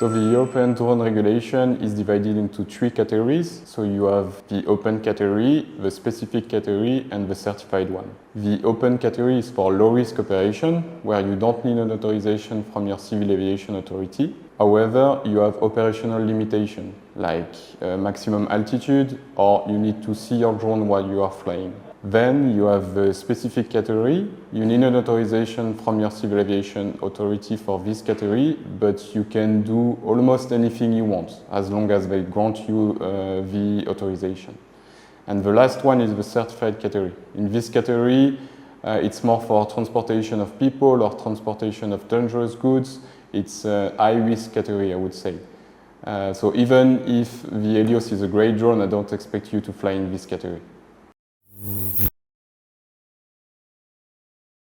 So the European drone regulation is divided into three categories. So you have the open category, the specific category, and the certified one. The open category is for low-risk operation, where you don't need an authorization from your civil aviation authority. However, you have operational limitation, like maximum altitude, or you need to see your drone while you are flying. Then you have the specific category. You need an authorization from your civil aviation authority for this category, but you can do almost anything you want, as long as they grant you the authorization. And the last one is the certified category. In this category, it's more for transportation of people or transportation of dangerous goods. It's a high-risk category, I would say. So even if the Elios is a great drone, I don't expect you to fly in this category.